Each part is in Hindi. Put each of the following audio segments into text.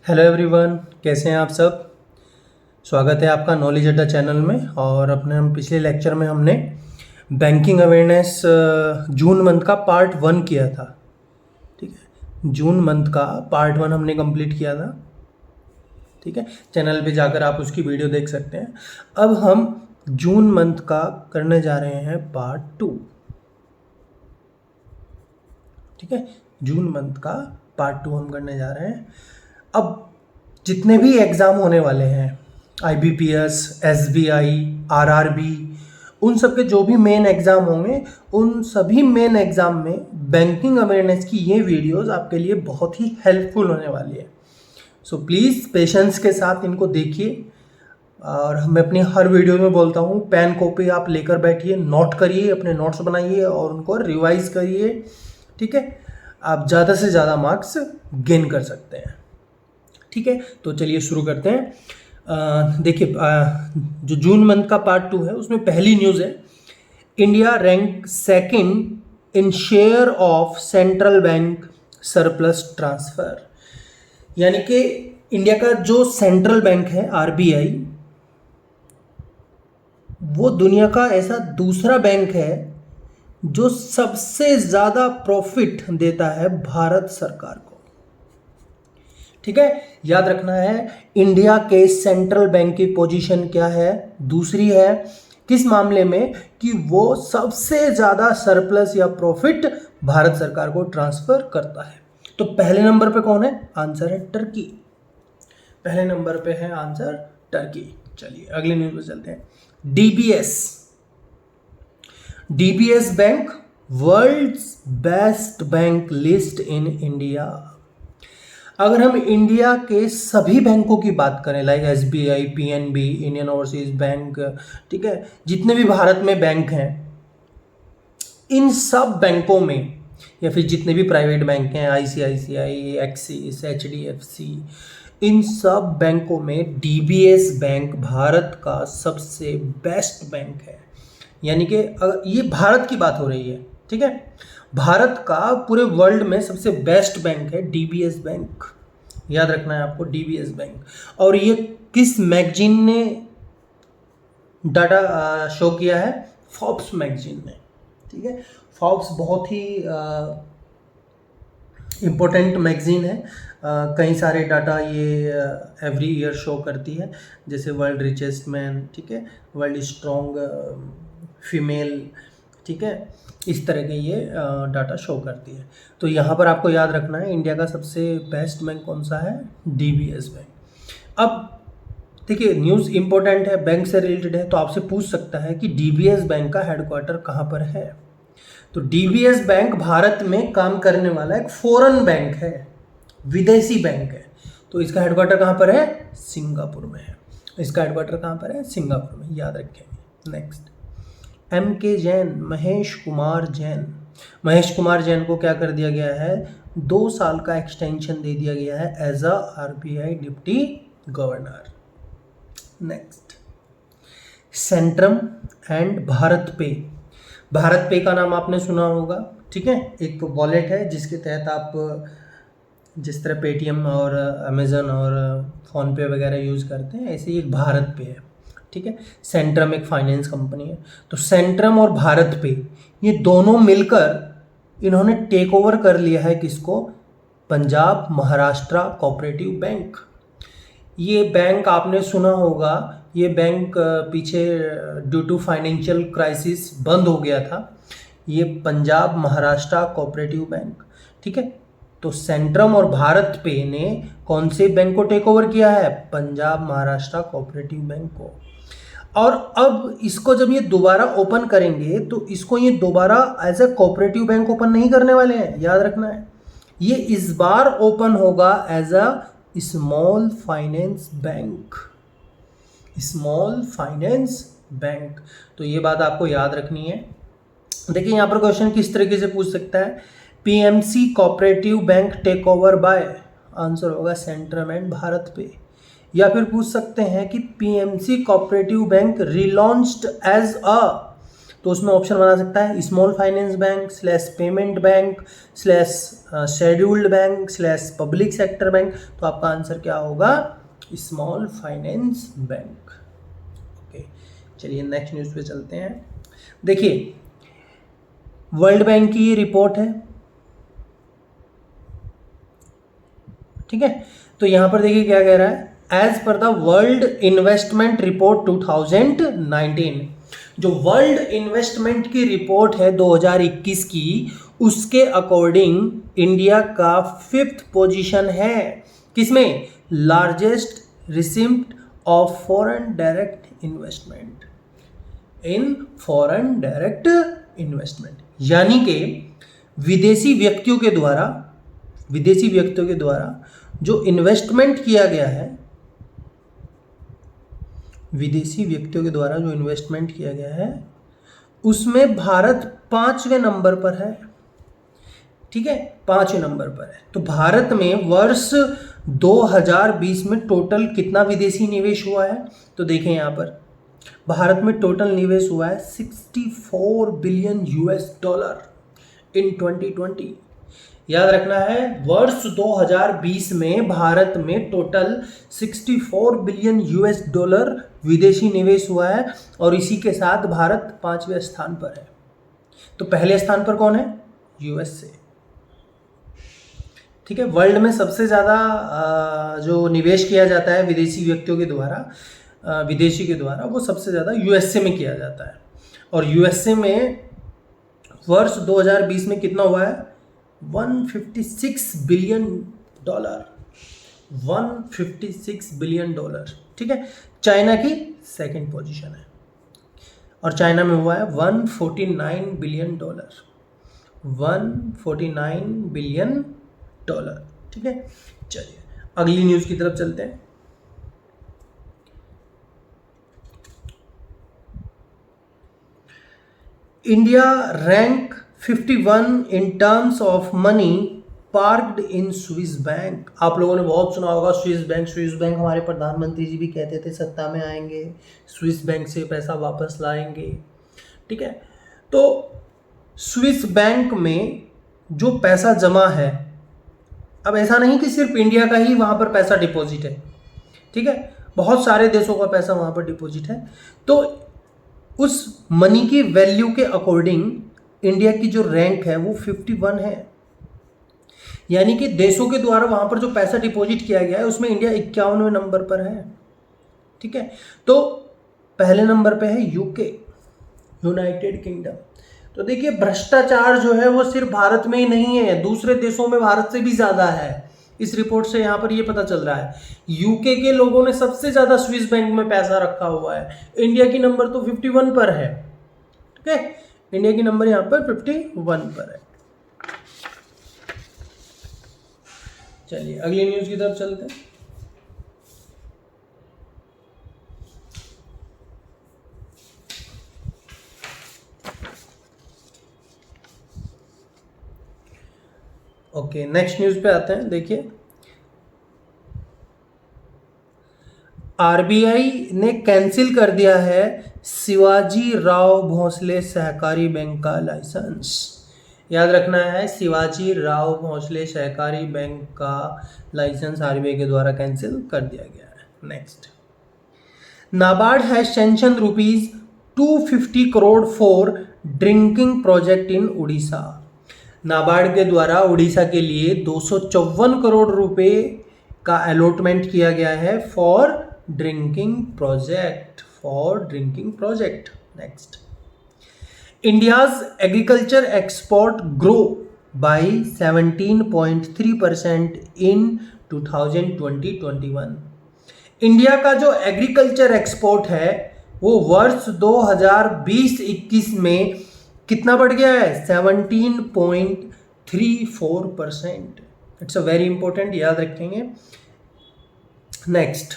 हेलो एवरीवन, कैसे हैं आप सब। स्वागत है आपका नॉलेज अड्डा चैनल में। और हम पिछले लेक्चर में हमने बैंकिंग अवेयरनेस जून मंथ का पार्ट 1 किया था। ठीक है, जून मंथ का पार्ट 1 हमने कंप्लीट किया था। ठीक है, चैनल पे जाकर आप उसकी वीडियो देख सकते हैं। अब हम जून मंथ का करने जा रहे हैं पार्ट 2। ठीक है, जून मंथ का पार्ट 2 हम करने जा रहे हैं। अब जितने भी एग्ज़ाम होने वाले हैं, IBPS, SBI, RRB, उन सब के जो भी मेन एग्ज़ाम होंगे, उन सभी मेन एग्ज़ाम में बैंकिंग अवेयरनेस की ये वीडियोस आपके लिए बहुत ही हेल्पफुल होने वाली है। सो प्लीज़ पेशेंस के साथ इनको देखिए। और मैं अपनी हर वीडियो में बोलता हूँ, पेन कॉपी आप लेकर बैठिए, नोट करिए, अपने नोट्स बनाइए और उनको रिवाइज करिए। ठीक है, आप ज़्यादा से ज़्यादा मार्क्स गेन कर सकते हैं। ठीक है, तो चलिए शुरू करते हैं। देखिए, जो जून मंथ का पार्ट 2 है उसमें पहली न्यूज़ है, India rank second in share of central bank surplus transfer. यानी कि इंडिया का जो सेंट्रल बैंक है RBI, वो दुनिया का ऐसा दूसरा बैंक है जो सबसे ज़्यादा प्रॉफिट देता है भारत सरकार को। ठीक है, याद रखना है इंडिया के सेंट्रल बैंक की पोजीशन क्या है, दूसरी है। किस मामले में कि वो सबसे ज़्यादा सरप्लस या प्रॉफिट भारत सरकार को ट्रांसफर करता है। तो पहले नंबर पे कौन है? आंसर है टर्की। पहले नंबर पे है आंसर टर्की। चलिए अगले न्यूज़ पे चलते हैं। DBS bank world's best bank list in India. अगर हम इंडिया के सभी बैंकों की बात करें, like SBI, PNB, Indian Overseas bank, ठीक है, जितने भी भारत में बैंक हैं, इन सब बैंकों में, या फिर जितने भी प्राइवेट बैंक हैं, ICICI, एक्सिस, HDFC, इन सब बैंकों में DBS बैंक भारत का सबसे बेस्ट बैंक है। यानी कि ये भारत की बात हो रही है। ठीक है, भारत का पूरे वर्ल्ड में सबसे बेस्ट बैंक है DBS बैंक। याद रखना है आपको, DBS बैंक। और ये किस मैगजीन ने डाटा शो किया है? फोर्ब्स मैगजीन ने। ठीक है, फोर्ब्स बहुत ही इम्पोर्टेंट मैगजीन है। कई सारे डाटा ये एवरी ईयर शो करती है, जैसे वर्ल्ड रिचेस्ट मैन, ठीक है, वर्ल्ड स्ट्रॉन्ग फीमेल, ठीक है, इस तरह के ये डाटा शो करती है। तो यहाँ पर आपको याद रखना है इंडिया का सबसे बेस्ट बैंक कौन सा है? DBS bank. अब देखिए, न्यूज़ इंपॉर्टेंट है, बैंक से रिलेटेड है, तो आपसे पूछ सकता है कि DBS बैंक का हेडक्वार्टर कहाँ पर है। तो DBS बैंक भारत में काम करने वाला एक फॉरेन बैंक है, विदेशी बैंक है। तो इसका हेडक्वार्टर कहाँ पर है? सिंगापुर में है। इसका हेडक्वार्टर कहाँ पर है? सिंगापुर में, याद रखेंगे। Next, MK Jain, Mahesh Kumar Jain. महेश कुमार जैन को क्या कर दिया गया है? 2 साल का एक्सटेंशन दे दिया गया है as a RBI deputy governor. Next, Centrum and Bharat Pe. Bharat पे का नाम आपने सुना होगा। ठीक है, एक वॉलेट है जिसके तहत आप जिस तरह पेटीएम और अमेज़न और फ़ोनपे वगैरह यूज़ करते हैं, ऐसे ही एक भारत पे है। ठीक है, सेंट्रम एक फाइनेंस कंपनी है। तो सेंट्रम और भारत पे, ये दोनों मिलकर इन्होंने टेक ओवर कर लिया है किसको? Punjab Maharashtra cooperative bank. ये बैंक आपने सुना होगा, ये बैंक पीछे ड्यू टू फाइनेंशियल क्राइसिस बंद हो गया था, ये पंजाब महाराष्ट्र कोऑपरेटिव बैंक। ठीक है, तो सेंट्रम और भारत पे ने कौन से बैंक को टेक ओवर किया है? पंजाब महाराष्ट्र कोऑपरेटिव बैंक को। और अब इसको जब ये दोबारा ओपन करेंगे तो इसको ये दोबारा as a cooperative bank open नहीं करने वाले हैं, याद रखना है। ये इस बार ओपन होगा as a small finance bank. Small finance bank, तो ये बात आपको याद रखनी है। देखिए यहाँ पर क्वेश्चन किस तरीके से पूछ सकता है, PMC cooperative bank take over by, answer होगा सेंट्रम एंड भारत पे। या फिर पूछ सकते हैं कि PMC cooperative bank relaunched as a तो उसमें ऑप्शन बना सकता है small finance bank slash payment bank slash scheduled bank slash public sector bank. तो आपका आंसर क्या होगा? Small finance bank. ओके, चलिए नेक्स्ट न्यूज़ पे चलते हैं। देखिए, वर्ल्ड बैंक की ये रिपोर्ट है, ठीक है। तो यहां पर देखिए क्या कह रहा है, as per the world investment report 2019, जो वर्ल्ड इन्वेस्टमेंट की रिपोर्ट है 2021 की, उसके अकॉर्डिंग इंडिया का 5th पोजीशन है किसमें? Largest receipt of foreign direct investment, in foreign direct investment, यानी कि विदेशी व्यक्तियों के द्वारा जो इन्वेस्टमेंट किया गया है, विदेशी व्यक्तियों के द्वारा जो इन्वेस्टमेंट किया गया है उसमें भारत 5वें नंबर पर है, ठीक है, 5वें नंबर पर है। तो भारत में वर्ष 2020 में टोटल कितना विदेशी निवेश हुआ है? तो देखें यहां पर भारत में टोटल निवेश हुआ है 64 बिलियन US डॉलर इन 2020। याद रखना है, वर्ष 2020 में भारत में टोटल 64 बिलियन US डॉलर विदेशी निवेश हुआ है और इसी के साथ भारत 5वें स्थान पर है। तो पहले स्थान पर कौन है? USA, ठीक है। वर्ल्ड में सबसे ज़्यादा जो निवेश किया जाता है विदेशी व्यक्तियों के द्वारा, विदेशी के द्वारा, वो सबसे ज़्यादा USA में किया जाता है। और USA में वर्ष 2020 में कितना हुआ है? 156 बिलियन डॉलर, 156 बिलियन डॉलर, ठीक है। चाइना की 2nd पोजीशन है और चाइना में हुआ है 149 बिलियन डॉलर, 149 बिलियन डॉलर, ठीक है। चलिए अगली न्यूज़ की तरफ चलते हैं। India rank 51 in terms of money parked in Swiss bank. आप लोगों ने बहुत सुना होगा स्विस बैंक हमारे प्रधानमंत्री जी भी कहते थे सत्ता में आएंगे स्विस बैंक से पैसा वापस लाएंगे, ठीक है। तो स्विस बैंक में जो पैसा जमा है, अब ऐसा नहीं कि सिर्फ इंडिया का ही वहाँ पर पैसा डिपॉजिट है, ठीक है, बहुत सारे देशों का पैसा वहाँ पर डिपॉजिट है। तो उस मनी की वैल्यू के अकॉर्डिंग इंडिया की जो रैंक है वो 51 है, यानी कि देशों के द्वारा वहां पर जो पैसा डिपॉजिट किया गया है उसमें इंडिया 51वें नंबर पर है, ठीक है। तो पहले नंबर पे है यूके, यूनाइटेड किंगडम। तो देखिए भ्रष्टाचार जो है वो सिर्फ भारत में ही नहीं है, दूसरे देशों में भारत से भी ज़्यादा है। इस रिपोर्ट से यहाँ पर ये पता चल रहा है यूके के लोगों ने सबसे ज़्यादा स्विस बैंक में पैसा रखा हुआ है। इंडिया की नंबर तो 51 पर है, ठीक है, इंडिया की नंबर यहाँ पर 51 पर है। चलिए अगली न्यूज़ की तरफ चलते हैं। ओके, नेक्स्ट न्यूज़ पे आते हैं। देखिए आरबीआई ने कैंसिल कर दिया है शिवाजी राव भोसले सहकारी बैंक का लाइसेंस। याद रखना है, शिवाजी राव भोसले सहकारी बैंक का लाइसेंस आरबीआई के द्वारा कैंसिल कर दिया गया है। Next, NABARD has sanction ₹250 crore for drinking project in Orissa. NABARD के द्वारा उड़ीसा के लिए 254 करोड़ रुपए का अलॉटमेंट किया गया है for drinking project, next, India's agriculture export grow by 17.3% in 2020-21। India का जो एग्रीकल्चर एक्सपोर्ट है वो वर्ष 2020-21 में कितना बढ़ गया है? 17.34%। इट्स अ वेरी इंपॉर्टेंट, याद रखेंगे। Next,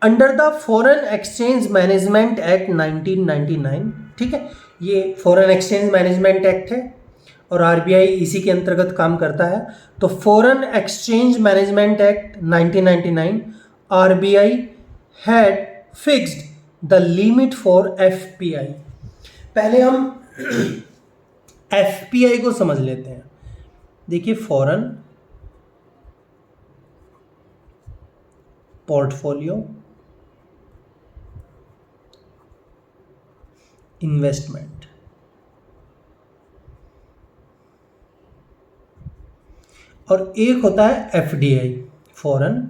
under the foreign exchange management act 1999, ठीक है, ये फॉरेन एक्सचेंज मैनेजमेंट एक्ट है और आरबीआई इसी के अंतर्गत काम करता है। तो foreign exchange management act 1999 RBI had fixed the limit for FPI. पहले हम एफपीआई को समझ लेते हैं। देखिए, फॉरेन पोर्टफोलियो इन्वेस्टमेंट, और एक होता है एफडीआई, फॉरेन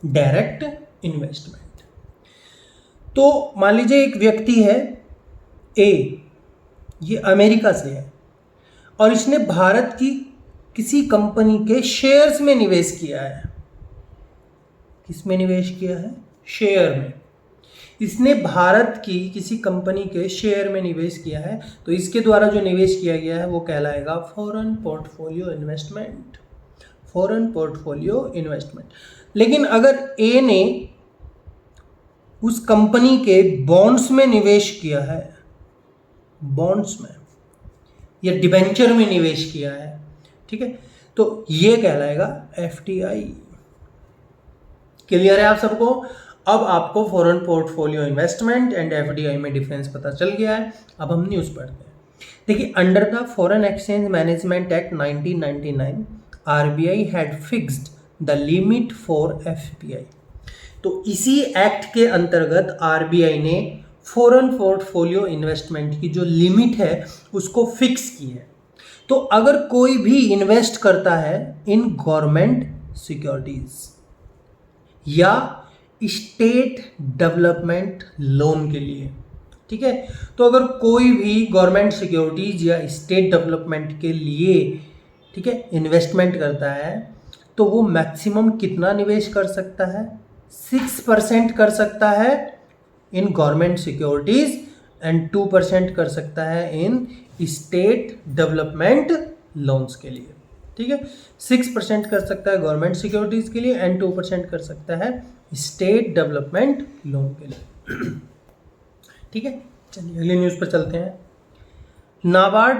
डायरेक्ट इन्वेस्टमेंट। तो मान लीजिए एक व्यक्ति है ए, ये अमेरिका से है, और इसने भारत की किसी कंपनी के शेयर्स में निवेश किया है। किस में निवेश किया है? शेयर में। इसने भारत की किसी कंपनी के शेयर में निवेश किया है, तो इसके द्वारा जो निवेश किया गया है वो कहलाएगा foreign portfolio investment. Foreign portfolio investment. लेकिन अगर ए ने उस कंपनी के बॉन्ड्स में निवेश किया है, बॉन्ड्स में या डिबेंचर में निवेश किया है, ठीक है, तो ये कहलाएगा एफटीआई। क्लियर है आप सबको? अब आपको foreign portfolio investment and FDI में डिफरेंस पता चल गया है। अब हम न्यूज़ पढ़ते हैं। देखिए, under the foreign exchange management act 1999 RBI had fixed the limit for FPI. तो इसी एक्ट के अंतर्गत आरबीआई ने फॉरेन पोर्टफोलियो इन्वेस्टमेंट की जो लिमिट है उसको फिक्स की है। तो अगर कोई भी इन्वेस्ट करता है इन गवर्नमेंट सिक्योरिटीज या स्टेट डेवलपमेंट लोन के लिए, ठीक है, तो अगर कोई भी गवर्नमेंट सिक्योरिटीज या स्टेट डेवलपमेंट के लिए, ठीक है, इन्वेस्टमेंट करता है, तो वो मैक्सिमम कितना निवेश कर सकता है? 6% कर सकता है इन गवर्नमेंट सिक्योरिटीज एंड 2% कर सकता है इन स्टेट डेवलपमेंट लोन्स के लिए, ठीक है। 6% कर सकता है गवर्नमेंट सिक्योरिटीज के लिए एंड 2% कर सकता है स्टेट डेवलपमेंट लोन के लिए, ठीक है। चलिए अगली न्यूज़ पर चलते हैं। नाबार्ड,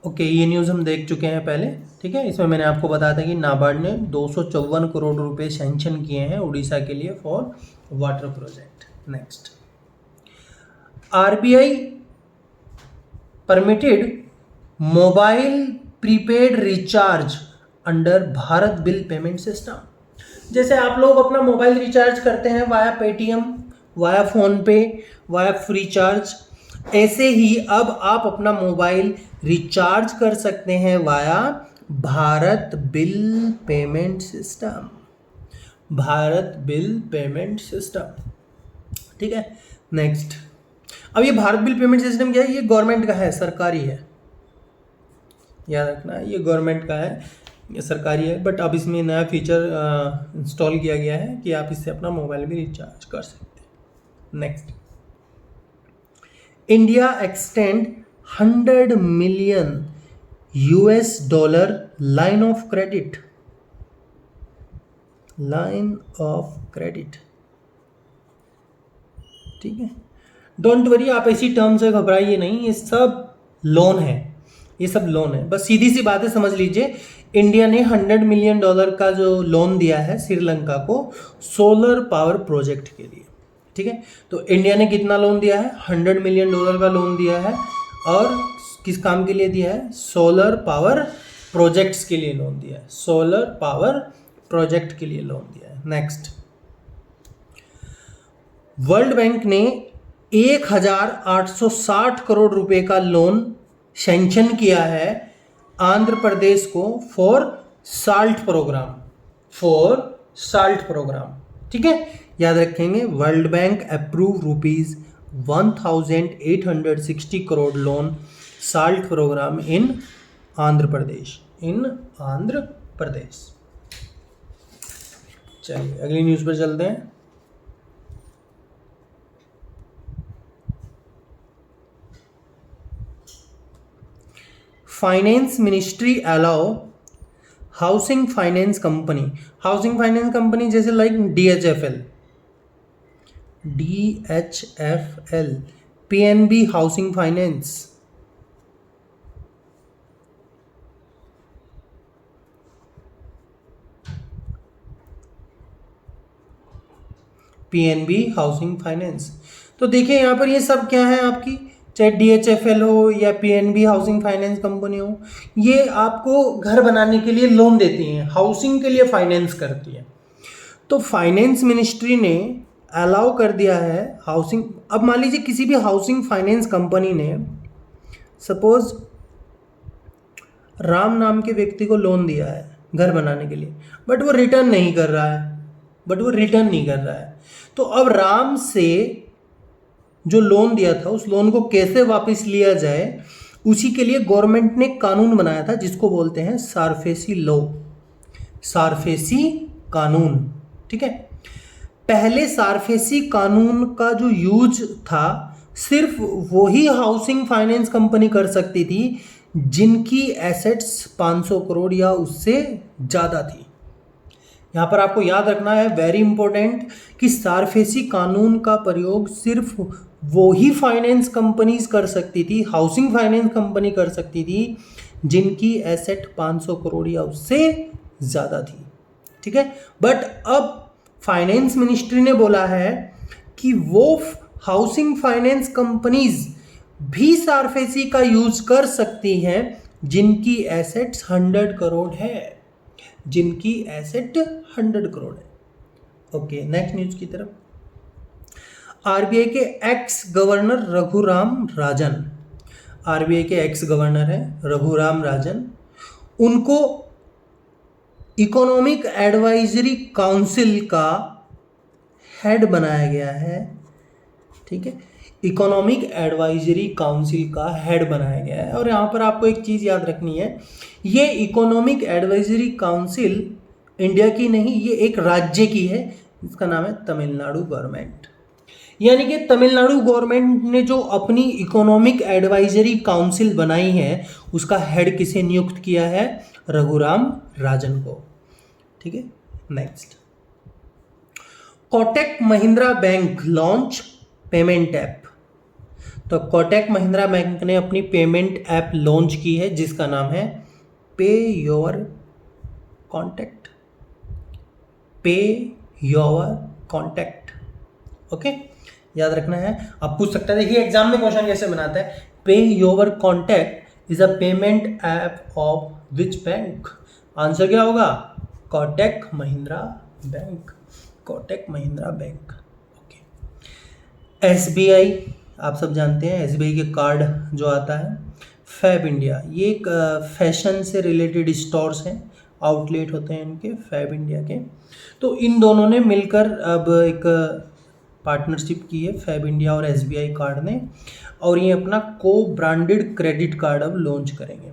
ओके, ये न्यूज़ हम देख चुके हैं पहले, ठीक है। इसमें मैंने आपको बताया था कि नाबार्ड ने 254 करोड़ रुपए सैंक्शन किए हैं उड़ीसा के लिए for water project. Next, RBI permitted mobile prepaid recharge under Bharat bill payment system. जैसे आप लोग अपना मोबाइल रिचार्ज करते हैं वाया पेटीएम, वाया फोन पे, वाया फ्री चार्ज, ऐसे ही अब आप अपना मोबाइल रिचार्ज कर सकते हैं via Bharat bill payment system. Bharat bill payment system, ठीक है। नेक्स्ट, अब ये भारत बिल पेमेंट सिस्टम क्या है? ये गवर्नमेंट का है, सरकारी है, याद रखना, ये गवर्नमेंट का है, ये सरकारी है, बट अब इसमें नया फीचर इंस्टॉल किया गया है कि आप इससे अपना मोबाइल भी रिचार्ज कर सकते हैं। Next, India extend 100 million $US line of credit, line of credit, ठीक है। डोंट वरी, आप ऐसी टर्म से घबराइए नहीं, ये सब लोन है, ये सब लोन है, बस सीधी सी बातें समझ लीजिए। इंडिया ने $100 मिलियन का जो लोन दिया है श्रीलंका को सोलर पावर प्रोजेक्ट के लिए, ठीक है। तो इंडिया ने कितना लोन दिया है? $100 मिलियन का लोन दिया है, और किस काम के लिए दिया है? सोलर पावर प्रोजेक्ट्स के लिए लोन दिया है, सोलर पावर प्रोजेक्ट के लिए लोन दिया है। नेक्स्ट, वर्ल्ड बैंक ने 1860 करोड़ रुपए का लोन सैंक्शन किया है आंध्र प्रदेश को for salt programme, for salt programme, ठीक है। याद रखेंगे, world bank approve rupees 1860 crore loan salt programme in Andhra Pradesh, in Andhra Pradesh. चलिए अगली न्यूज़ पर चलते हैं। Finance ministry allow housing finance company, housing finance company जैसे like DHFL, PNB housing finance, PNB housing finance. तो देखिए यहाँ पर ये सब क्या है आपकी, चाहे डीएचएफएल हो या पीएनबी हाउसिंग फाइनेंस कंपनी हो, ये आपको घर बनाने के लिए लोन देती हैं, हाउसिंग के लिए फाइनेंस करती है। तो फाइनेंस मिनिस्ट्री ने अलाउ कर दिया है हाउसिंग। अब मान लीजिए किसी भी हाउसिंग फाइनेंस कंपनी ने सपोज राम नाम के व्यक्ति को लोन दिया है घर बनाने के लिए, बट वो रिटर्न नहीं कर रहा है, तो अब राम से जो लोन दिया था उस लोन को कैसे वापस लिया जाए, उसी के लिए गवर्नमेंट ने कानून बनाया था जिसको बोलते हैं सारफेसी लॉ, सारफेसी कानून। ठीक है, पहले सारफेसी कानून का जो यूज था सिर्फ वही हाउसिंग फाइनेंस कंपनी कर सकती थी जिनकी एसेट्स 500 करोड़ या उससे ज़्यादा थी। यहाँ पर आपको याद रखना है, वेरी इंपॉर्टेंट, कि सारफेसी कानून का प्रयोग सिर्फ वो ही फाइनेंस कंपनीज कर सकती थी, हाउसिंग फाइनेंस कंपनी कर सकती थी जिनकी एसेट 500 करोड़ या उससे ज़्यादा थी। ठीक है, बट अब फाइनेंस मिनिस्ट्री ने बोला है कि वो हाउसिंग फाइनेंस कंपनीज भी सारफेसी का यूज कर सकती हैं जिनकी एसेट्स 100 करोड़ है, जिनकी एसेट 100 करोड़ है। ओके, नेक्स्ट न्यूज की तरफ। आरबीआई के x governor Raghuram Rajan, RBI के एक्स गवर्नर है रघुराम राजन, उनको इकोनॉमिक एडवाइजरी काउंसिल का हेड बनाया गया है। ठीक है, इकोनॉमिक एडवाइजरी काउंसिल का हेड बनाया गया है। और यहाँ पर आपको एक चीज़ याद रखनी है, ये इकोनॉमिक एडवाइजरी काउंसिल इंडिया की नहीं, ये एक राज्य की है जिसका नाम है तमिलनाडु गवर्नमेंट। यानी कि तमिलनाडु गवर्नमेंट ने जो अपनी इकोनॉमिक एडवाइजरी काउंसिल बनाई है उसका हेड किसे नियुक्त किया है, रघुराम राजन को। ठीक है, next. Kotak Mahindra bank launch payment app. तो कोटक महिंद्रा बैंक ने अपनी पेमेंट ऐप लॉन्च की है जिसका नाम है पे योर कॉन्टैक्ट, पे योर कॉन्टैक्ट। ओके, याद रखना है। आप पूछ सकते हैं, देखिए एग्जाम में क्वेश्चन कैसे बनाता है, पे your contact is a payment app of which bank. Answer क्या होगा, Kotak Mahindra bank, Kotak Mahindra bank. Okay, SBI आप सब जानते हैं, एसबीआई के कार्ड जो आता है, फैब इंडिया, ये एक फैशन से रिलेटेड स्टोर्स हैं, आउटलेट होते हैं इनके, फैब इंडिया के। तो इन दोनों ने मिलकर अब एक पार्टनरशिप की है, फैब इंडिया और एसबीआई कार्ड ने, और ये अपना को ब्रांडेड क्रेडिट कार्ड अब लॉन्च करेंगे।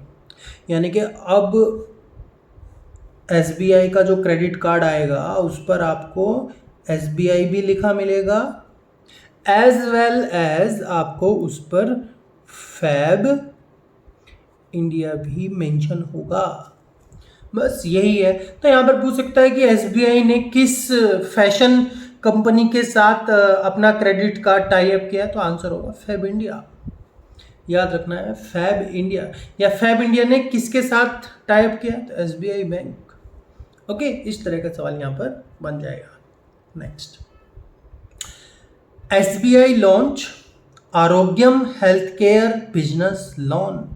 यानी कि अब एसबीआई का जो क्रेडिट कार्ड आएगा उस पर आपको एसबीआई भी लिखा मिलेगा, एज वेल एज आपको उस पर फैब इंडिया भी मेंशन होगा। बस यही है। तो यहाँ पर पूछ सकता है कि एसबीआई ने किस फैशन कंपनी के साथ अपना क्रेडिट कार्ड टाई अप किया, तो आंसर होगा फैब इंडिया। याद रखना है, फैब इंडिया, या फैब इंडिया ने किसके साथ टाई अप किया, तो एसबीआई बैंक। ओके, इस तरह का सवाल यहाँ पर बन जाएगा। Next, SBI launch Arogyam health care business loan.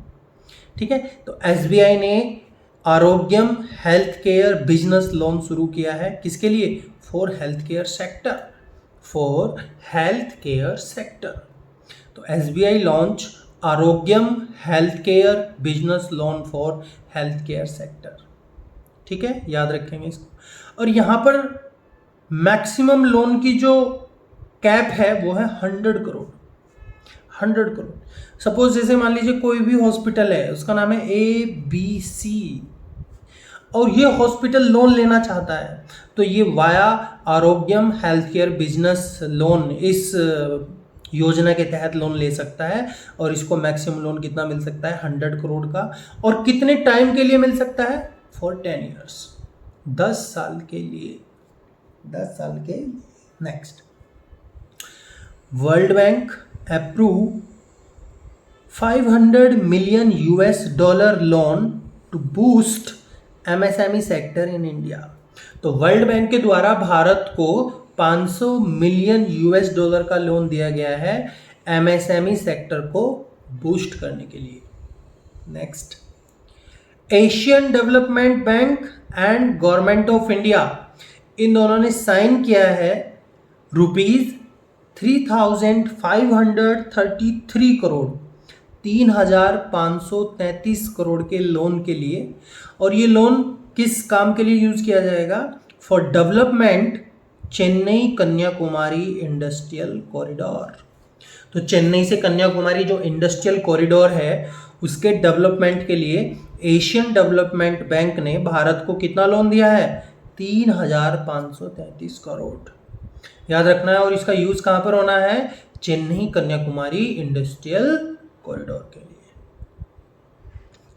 ठीक है, तो एसबीआई ने Arogyam health care business loan शुरू किया है, किसके लिए, for health care sector, for health care sector. तो SBI launch Arogyam health care business loan for health care sector. ठीक है, याद रखेंगे इसको। और यहाँ पर मैक्सिमम लोन की जो कैप है वो है 100 करोड़, 100 करोड़। सपोज जैसे मान लीजिए कोई भी हॉस्पिटल है, उसका नाम है ABC, और ये हॉस्पिटल लोन लेना चाहता है, तो ये वाया आरोग्यम हेल्थ केयर बिजनेस लोन, इस योजना के तहत लोन ले सकता है। और इसको मैक्सिमम लोन कितना मिल सकता है, 100 करोड़ का। और कितने टाइम के लिए मिल सकता है, फॉर 10 ईयर्स, 10 साल के लिए, 10 साल के। Next, world bank approve $500 million loan to boost MSME sector in India. तो वर्ल्ड बैंक के द्वारा भारत को $500 मिलियन US का लोन दिया गया है MSME सेक्टर को बूस्ट करने के लिए। Next, Asian development bank and government of India, इन दोनों ने साइन किया है ₹3,533 करोड़ 3,533 करोड़ के लोन के लिए। और ये लोन किस काम के लिए यूज किया जाएगा? For development Chennai Kanyakumari industrial corridor. तो चेन्नई से कन्याकुमारी जो इंडस्ट्रियल कॉरिडोर है उसके डेवलपमेंट के लिए एशियन डेवलपमेंट बैंक ने भारत को कितना लोन दिया है? 3,533 करोड़। याद रखना है। और इसका यूज कहां पर होना है? चेन्नई कन्याकुमारी इंडस्ट्रियल कॉरिडोर के लिए।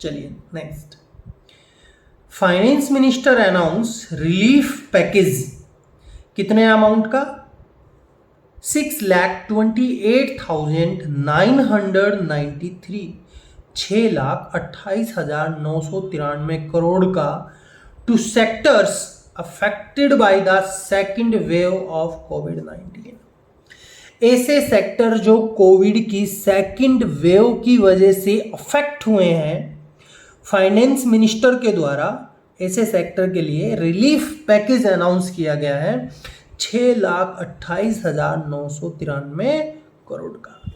चलिए next, finance minister announce relief package, कितने अमाउंट का? 6,28,993 6,28,993 करोड़ का to sectors affected by the second wave of कोविड-19। ऐसे सेक्टर जो कोविड की सेकेंड वेव की वजह से अफेक्ट हुए हैं, फाइनेंस मिनिस्टर के द्वारा ऐसे सेक्टर के लिए रिलीफ पैकेज अनाउंस किया गया है 6,28,993 करोड़ का।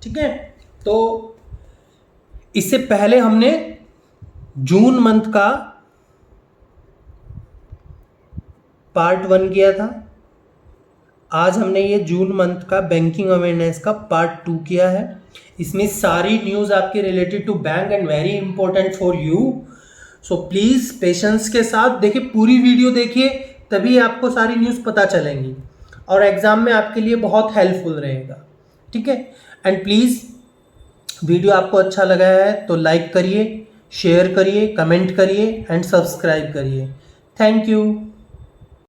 ठीक है, तो इससे पहले हमने जून मंथ का पार्ट 1 किया था। आज हमने ये जून मंथ का बैंकिंग अवेयरनेस का पार्ट 2 किया है। इसमें सारी न्यूज़ आपके related to bank and very important for you. So please patience के साथ देखिए, पूरी वीडियो देखिए, तभी आपको सारी न्यूज़ पता चलेंगी और एग्ज़ाम में आपके लिए बहुत हेल्पफुल रहेगा। ठीक है, एंड प्लीज़ वीडियो आपको अच्छा लगा है तो लाइक करिए, शेयर करिए, कमेंट करिए एंड सब्सक्राइब करिए। Thank you.